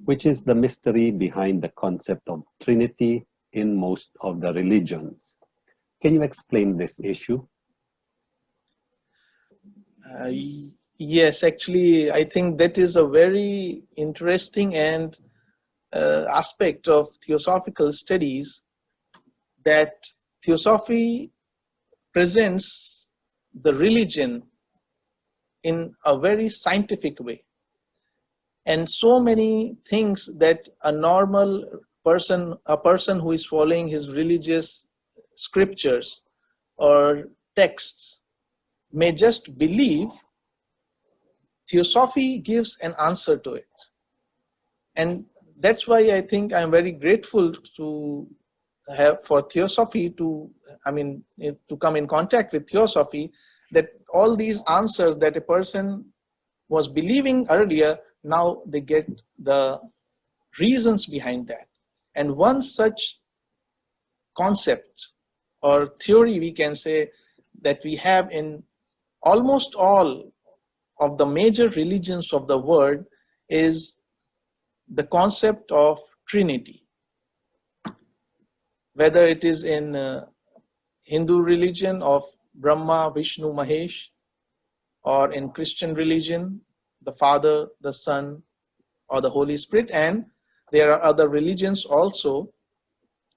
which is the mystery behind the concept of Trinity in most of the religions. Can you explain this issue? Yes, actually, I think that is a very interesting and aspect of theosophical studies, that theosophy presents the religion in a very scientific way. And so many things that a normal person, a person who is following his religious scriptures or texts may just believe, Theosophy gives an answer to it. And that's why I think I'm very grateful to have for Theosophy to come in contact with Theosophy, that all these answers that a person was believing earlier, now they get the reasons behind that. And one such concept or theory, we can say, that we have in almost all of the major religions of the world is the concept of Trinity. Whether it is in Hindu religion of Brahma, Vishnu, Mahesh, or in Christian religion, the Father, the Son, or the Holy Spirit. And there are other religions also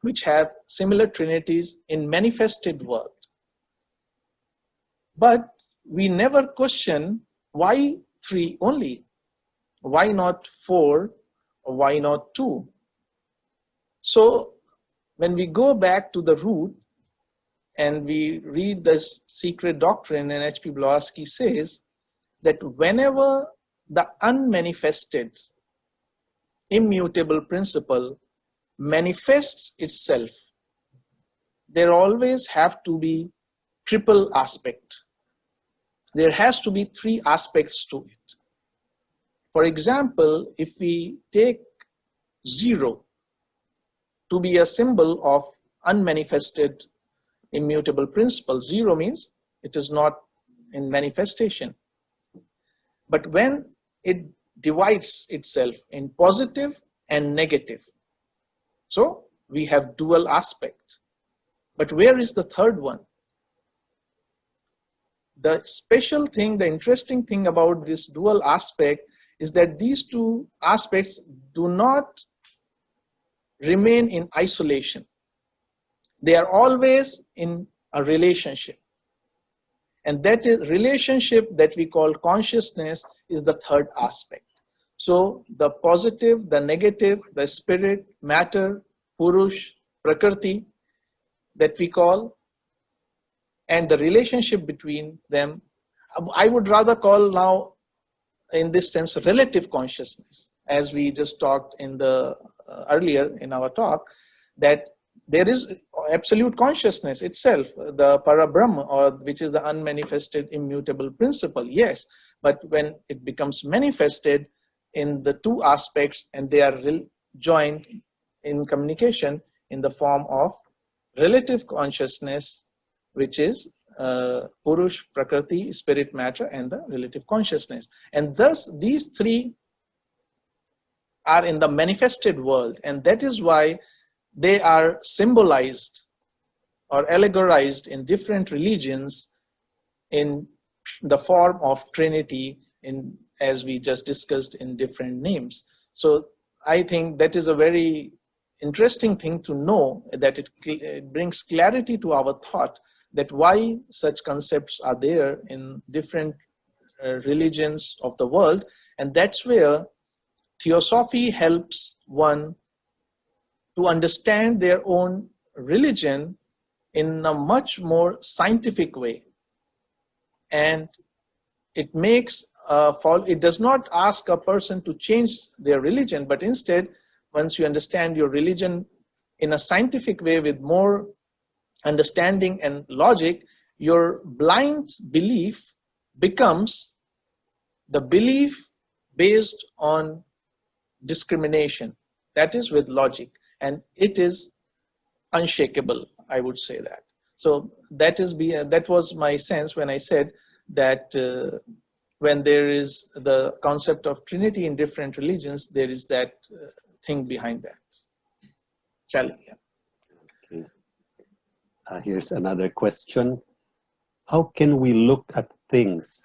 which have similar trinities in manifested world. But we never question why three only? Why not four? Or why not two? So when we go back to the root and we read this secret doctrine, and H.P. Blavatsky says that whenever the unmanifested, immutable principle manifests itself, there always have to be triple aspect. There has to be three aspects to it. For example, if we take 0 to be a symbol of unmanifested, immutable principle, 0 means it is not in manifestation. But when it divides itself in positive and negative, so we have dual aspect. But where is the third one? The special thing, the interesting thing about this dual aspect is that these two aspects do not remain in isolation. They are always in a relationship. And that is relationship that we call consciousness is the third aspect. So the positive, the negative, the spirit, matter, Purush, Prakriti that we call, and the relationship between them, I would rather call now in this sense relative consciousness, as we just talked in the earlier in our talk, that there is absolute consciousness itself, the Parabrahma, or which is the unmanifested immutable principle, yes, but when it becomes manifested in the two aspects and they are joined in communication in the form of relative consciousness, which is Purush, Prakriti, spirit, matter, and the relative consciousness. And thus these three are in the manifested world, and that is why they are symbolized or allegorized in different religions in the form of Trinity, in as we just discussed, in different names. So I think that is a very interesting thing to know, that it brings clarity to our thought that why such concepts are there in different religions of the world. And that's where Theosophy helps one to understand their own religion in a much more scientific way. And it makes it does not ask a person to change their religion, but instead, once you understand your religion in a scientific way with more understanding and logic, your blind belief becomes the belief based on discrimination, that is with logic. and it is unshakable, I would say that. So that was my sense when I said that when there is the concept of Trinity in different religions, there is that thing behind that. Challenge. Okay. Here's another question. How can we look at things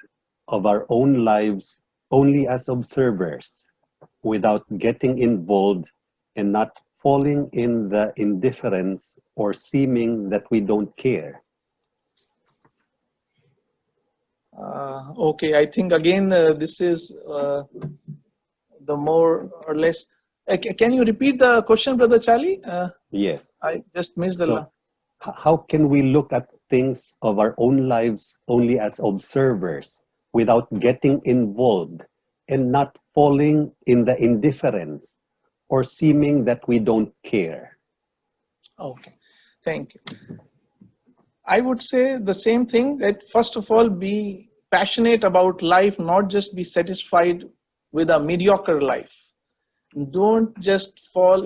of our own lives only as observers without getting involved and not falling in the indifference or seeming that we don't care? Okay, I think again this is the more or less. Can you repeat the question, Brother Charlie? Yes. I just missed the. So, how can we look at things of our own lives only as observers without getting involved and not falling in the indifference or seeming that we don't care? Okay, thank you. I would say the same thing, that first of all, be passionate about life, not just be satisfied with a mediocre life. Don't just fall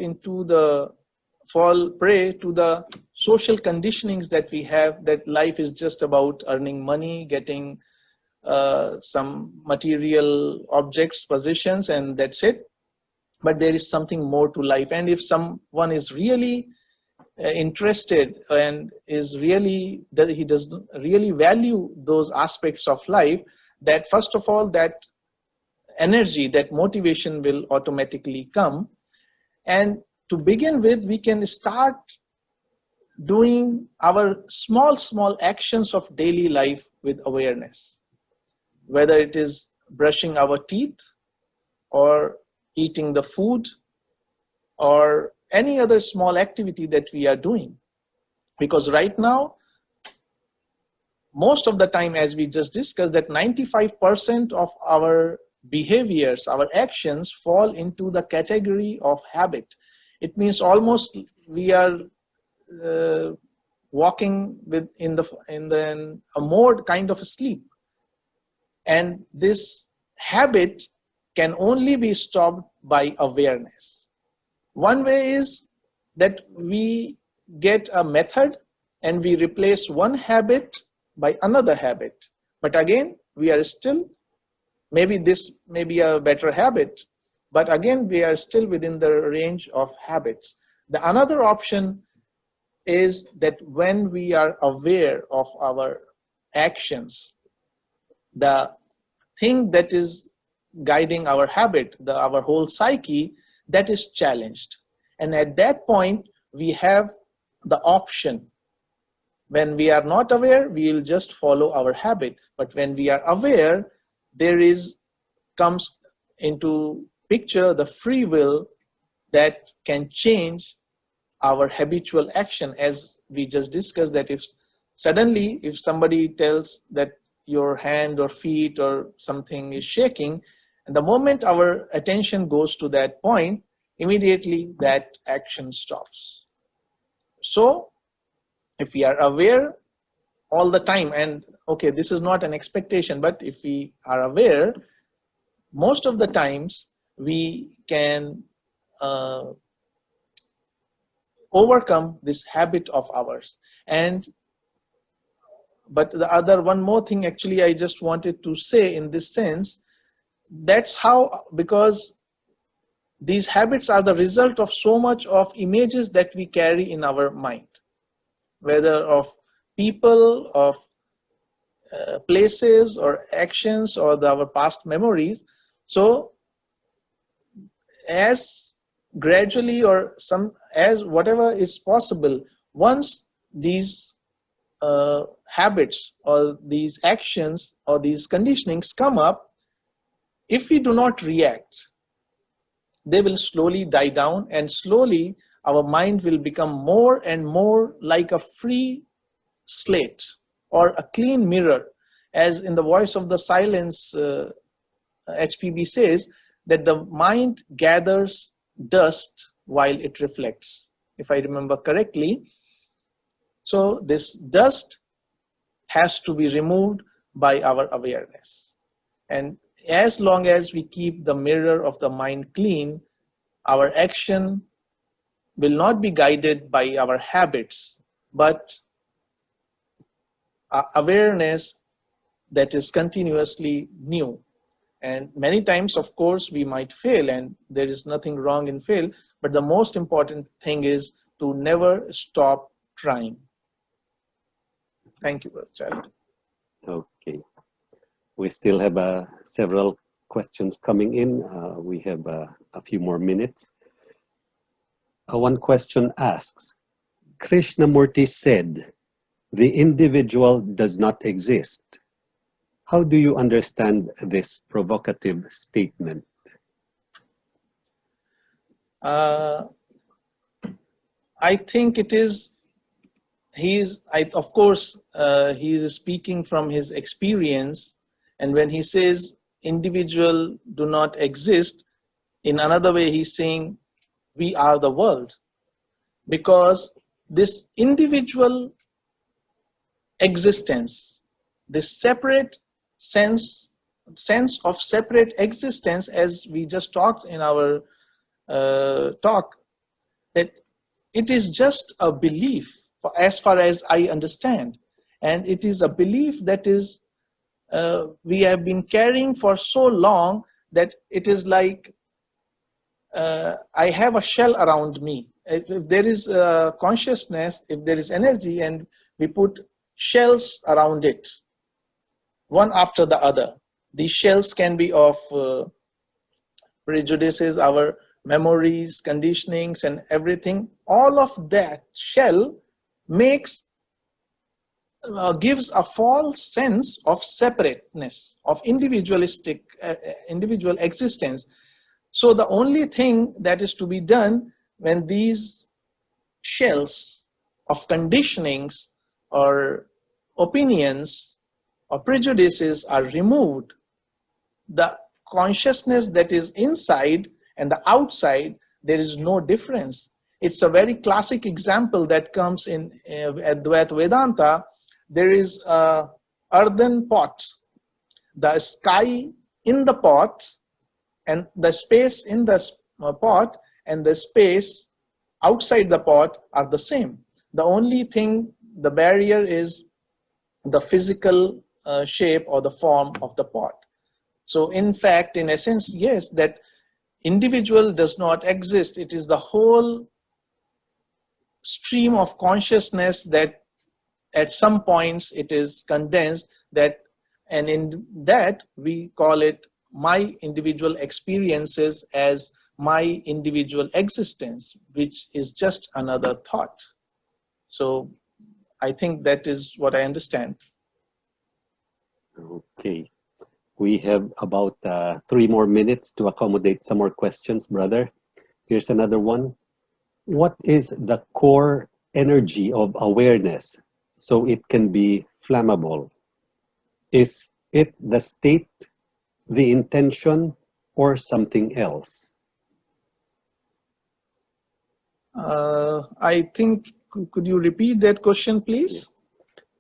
prey to the social conditionings that we have, that life is just about earning money, getting some material objects, positions, and that's it. But there is something more to life. And if someone is really interested and is really, that he does really value those aspects of life, that first of all, that energy, that motivation will automatically come. And to begin with, we can start doing our small actions of daily life with awareness, whether it is brushing our teeth or eating the food or any other small activity that we are doing. Because right now, most of the time, as we just discussed, that 95% of our behaviors, our actions fall into the category of habit. It means almost we are walking in a mode kind of a sleep. And this habit can only be stopped by awareness. One way is that we get a method and we replace one habit by another habit. But again, we are still, maybe this may be a better habit, but again, we are still within the range of habits. The another option is that when we are aware of our actions, the thing that is guiding our habit, our whole psyche, that is challenged. And at that point, we have the option. When we are not aware, we will just follow our habit. But when we are aware, comes into picture the free will that can change our habitual action. As we just discussed, that if somebody tells that your hand or feet or something is shaking, and the moment our attention goes to that point, immediately that action stops. So if we are aware all the time, and okay, this is not an expectation, but if we are aware, most of the times we can overcome this habit of ours. But one more thing actually I just wanted to say in this sense, that's how, because these habits are the result of so much of images that we carry in our mind, whether of people, of places or actions, or our past memories. So as gradually or as whatever is possible, once these habits or these actions or these conditionings come up, if we do not react, they will slowly die down, and slowly our mind will become more and more like a free slate or a clean mirror. As in the Voice of the Silence, HPB says that the mind gathers dust while it reflects, if I remember correctly. So this dust has to be removed by our awareness. And as long as we keep the mirror of the mind clean, our action will not be guided by our habits, but awareness that is continuously new. And many times, of course, we might fail, and there is nothing wrong in fail, but the most important thing is to never stop trying. Thank you, Brother Child. Okay. We still have several questions coming in. We have a few more minutes. One question asks, Krishnamurti said, the individual does not exist. How do you understand this provocative statement? I think it is, he is speaking from his experience, and when he says individual do not exist, in another way he's saying we are the world, because this individual existence, this separate sense of separate existence, as we just talked in our talk, that it is just a belief as far as I understand, and it is a belief that is we have been carrying for so long that it is like I have a shell around me. If there is consciousness, if there is energy, and we put shells around it, one after the other. These shells can be of prejudices, our memories, conditionings, and everything. All of that shell makes gives a false sense of separateness, of individualistic individual existence. So the only thing that is to be done when these shells of conditionings or opinions or prejudices are removed, the consciousness that is inside and the outside, there is no difference. It's a very classic example that comes in Advaita Vedanta. There is an earthen pot, the sky in the pot, and the space in the pot and the space outside the pot are the same. The only thing, the barrier, is the physical shape or the form of the pot. So in fact, in essence, yes, that individual does not exist. It is the whole stream of consciousness that at some points it is condensed, that, and in that we call it my individual experiences as my individual existence, which is just another thought. So I think that is what I understand. Okay. We have about 3 more minutes to accommodate some more questions, brother. Here's another one. What is the core energy of awareness so it can be flammable? Is it the state, the intention, or something else? I think, could you repeat that question, please?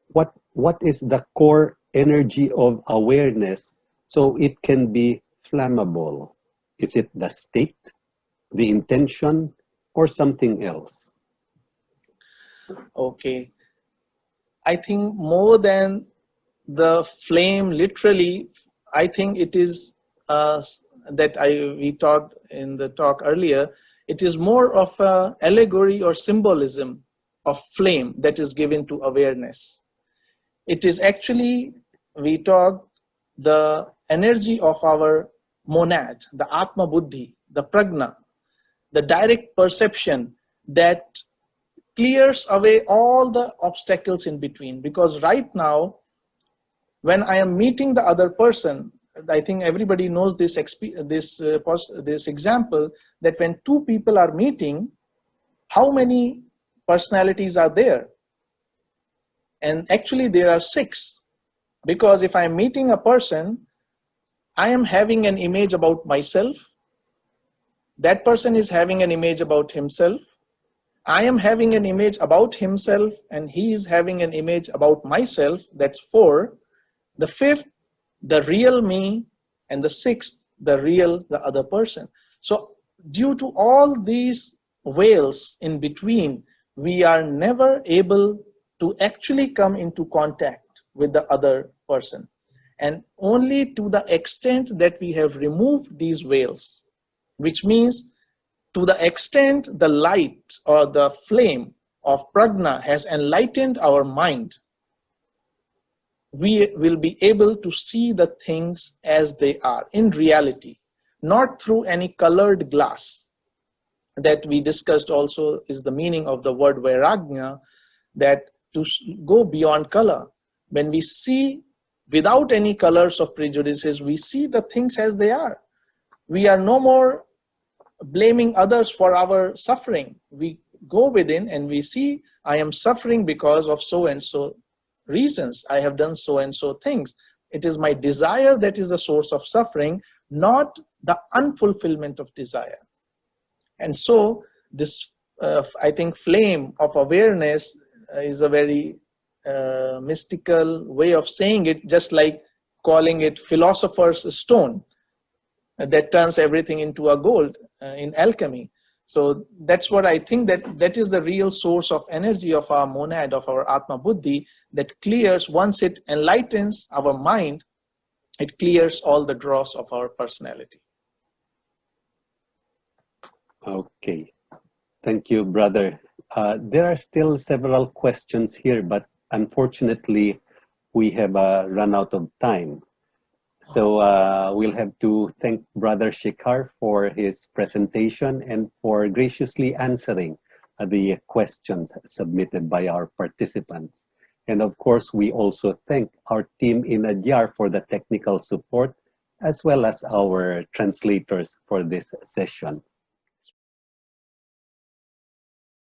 What is the core energy of awareness so it can be flammable? Is it the state, the intention, or something else? Okay. I think more than the flame, literally, I think it is that we talked in the talk earlier. It is more of an allegory or symbolism of flame that is given to awareness. It is actually, we talk, the energy of our monad, the Atma Buddhi, the Prajna, the direct perception that clears away all the obstacles in between. Because right now, when I am meeting the other person, I think everybody knows this example, that when two people are meeting, how many personalities are there? And actually there are 6. Because if I'm meeting a person, I am having an image about myself. That person is having an image about himself. I am having an image about himself, and he is having an image about myself. That's 4. The 5th, the real me, and the 6th, the other person. So due to all these veils in between, we are never able to actually come into contact with the other person. And only to the extent that we have removed these veils, which means to the extent the light or the flame of prajna has enlightened our mind, we will be able to see the things as they are in reality, not through any colored glass. That we discussed also is the meaning of the word vairagya, that to go beyond color. When we see without any colors of prejudices, we see the things as they are. We are no more blaming others for our suffering. We go within and we see, I am suffering because of so and so reasons. I have done so and so things. It is my desire that is the source of suffering, not the unfulfillment of desire. And so this, I think, flame of awareness is a very mystical way of saying it, just like calling it philosopher's stone that turns everything into a gold in alchemy. So that's what I think, that is the real source of energy of our monad, of our Atma Buddhi, that clears, once it enlightens our mind, it clears all the dross of our personality. Okay. Thank you, brother. There are still several questions here, but unfortunately, we have run out of time. So we'll have to thank Brother Shikhar for his presentation and for graciously answering the questions submitted by our participants. And of course, we also thank our team in Adyar for the technical support, as well as our translators for this session.